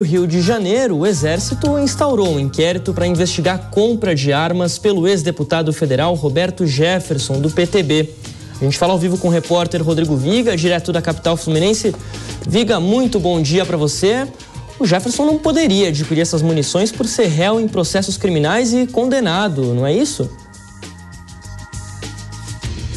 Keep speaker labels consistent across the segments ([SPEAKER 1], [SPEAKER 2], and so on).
[SPEAKER 1] No Rio de Janeiro, o Exército instaurou um inquérito para investigar a compra de armas pelo ex-deputado federal Roberto Jefferson, do PTB. A gente fala ao vivo com o repórter Rodrigo Viga, direto da capital fluminense. Viga, muito bom dia para você. O Jefferson não poderia adquirir essas munições por ser réu em processos criminais e condenado, não é isso?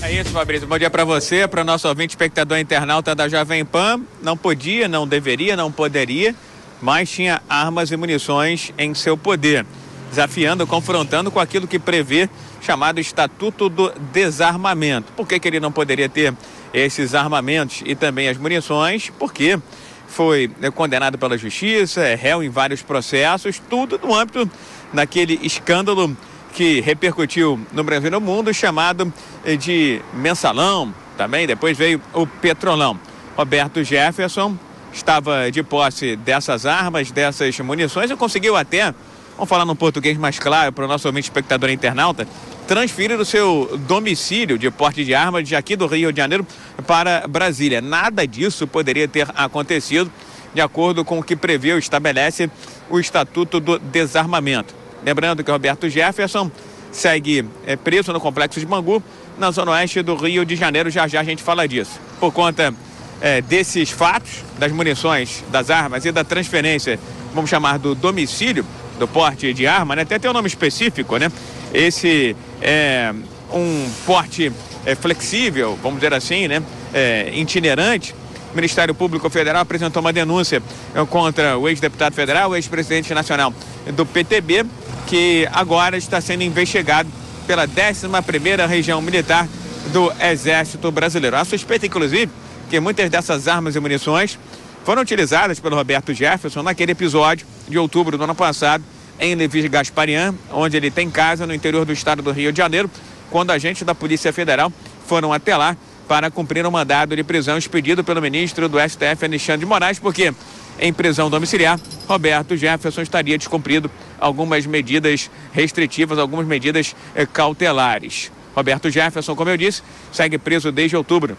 [SPEAKER 2] É isso, Fabrício. Bom dia para você, para o nosso ouvinte espectador internauta da Jovem Pan. Não podia, não deveria, não poderia, mas tinha armas e munições em seu poder, desafiando, confrontando com aquilo que prevê chamado Estatuto do Desarmamento. Por que ele não poderia ter esses armamentos e também as munições? Porque foi condenado pela justiça, é réu em vários processos, tudo no âmbito daquele escândalo que repercutiu no Brasil e no mundo, chamado de mensalão. Também depois veio o petrolão. Roberto Jefferson estava de posse dessas armas, dessas munições, e conseguiu até, vamos falar num português mais claro para o nosso ouvinte espectador internauta, transferir o seu domicílio de porte de armas de aqui do Rio de Janeiro para Brasília. Nada disso poderia ter acontecido de acordo com o que prevê ou estabelece o Estatuto do Desarmamento. Lembrando que Roberto Jefferson segue preso no Complexo de Bangu, na zona oeste do Rio de Janeiro. Já a gente fala disso. Por conta desses fatos, das munições, das armas e da transferência, vamos chamar do domicílio, do porte de arma, né? Até tem um nome específico, né? Esse é um porte flexível, vamos dizer assim, né? Itinerante. O Ministério Público Federal apresentou uma denúncia contra o ex-deputado federal, o ex-presidente nacional do PTB, que agora está sendo investigado pela 11ª Região Militar do Exército Brasileiro. A suspeita, inclusive, que muitas dessas armas e munições foram utilizadas pelo Roberto Jefferson naquele episódio de outubro do ano passado em Levi Gasparian, onde ele tem casa no interior do estado do Rio de Janeiro, quando agentes da Polícia Federal foram até lá para cumprir um mandado de prisão expedido pelo ministro do STF, Alexandre de Moraes, porque em prisão domiciliar, Roberto Jefferson estaria descumprindo algumas medidas restritivas, algumas medidas cautelares. Roberto Jefferson, como eu disse, segue preso desde outubro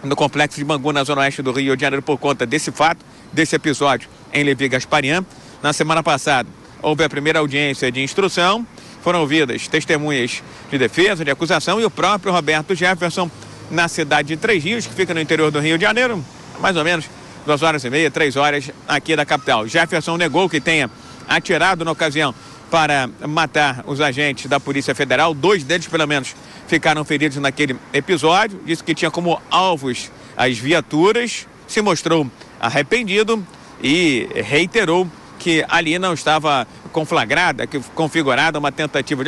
[SPEAKER 2] no Complexo de Bangu, na zona oeste do Rio de Janeiro, por conta desse fato, desse episódio em Levi Gasparian. Na semana passada, houve a primeira audiência de instrução, foram ouvidas testemunhas de defesa, de acusação, e o próprio Roberto Jefferson, na cidade de Três Rios, que fica no interior do Rio de Janeiro, mais ou menos 2h30, 3 horas aqui da capital. Jefferson negou que tenha atirado na ocasião para matar os agentes da Polícia Federal. 2 deles, pelo menos, ficaram feridos naquele episódio. Disse que tinha como alvos as viaturas, se mostrou arrependido e reiterou que ali não estava configurada uma tentativa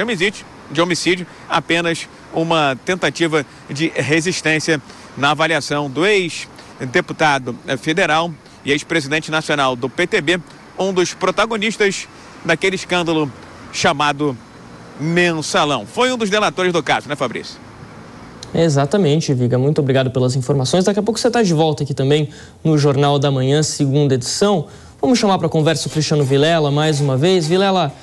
[SPEAKER 2] de homicídio, apenas uma tentativa de resistência na avaliação do ex-deputado federal e ex-presidente nacional do PTB, um dos protagonistas daquele escândalo chamado mensalão. Foi um dos delatores do caso, né, Fabrício?
[SPEAKER 1] Exatamente, Viga. Muito obrigado pelas informações. Daqui a pouco você está de volta aqui também no Jornal da Manhã, segunda edição. Vamos chamar para a conversa o Cristiano Vilela mais uma vez. Vilela,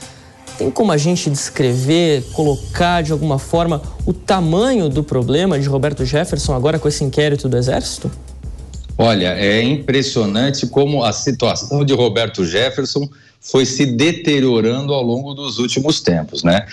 [SPEAKER 1] tem como a gente descrever, colocar de alguma forma o tamanho do problema de Roberto Jefferson agora com esse inquérito do Exército?
[SPEAKER 3] Olha, é impressionante como a situação de Roberto Jefferson foi se deteriorando ao longo dos últimos tempos, né?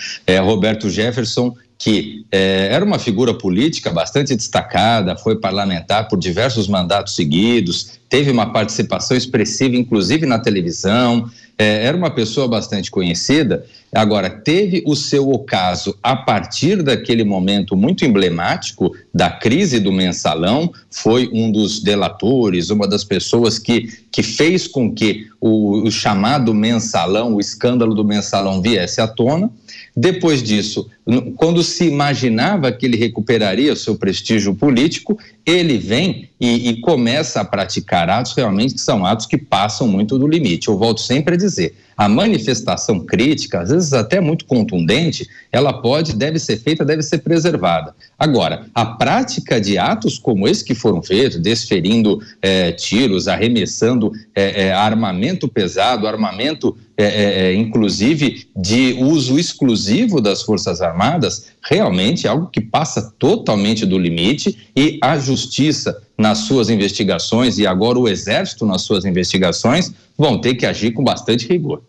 [SPEAKER 3] Roberto Jefferson, que era uma figura política bastante destacada, foi parlamentar por diversos mandatos seguidos, teve uma participação expressiva, inclusive na televisão, era uma pessoa bastante conhecida. Agora, teve o seu ocaso a partir daquele momento muito emblemático da crise do mensalão, foi um dos delatores, uma das pessoas que fez com que o chamado mensalão, o escândalo do mensalão viesse à tona. Depois disso, quando se imaginava que ele recuperaria o seu prestígio político, ele vem e começa a praticar atos realmente que são atos que passam muito do limite. Eu volto sempre a dizer, a manifestação crítica, às vezes até muito contundente, ela deve ser feita, deve ser preservada. Agora, a prática de atos como esse que foram feitos, desferindo tiros, arremessando armamento pesado, armamento inclusive de uso exclusivo das Forças Armadas, realmente é algo que passa totalmente do limite, e a Justiça, nas suas investigações, e agora o Exército nas suas investigações, vão ter que agir com bastante rigor.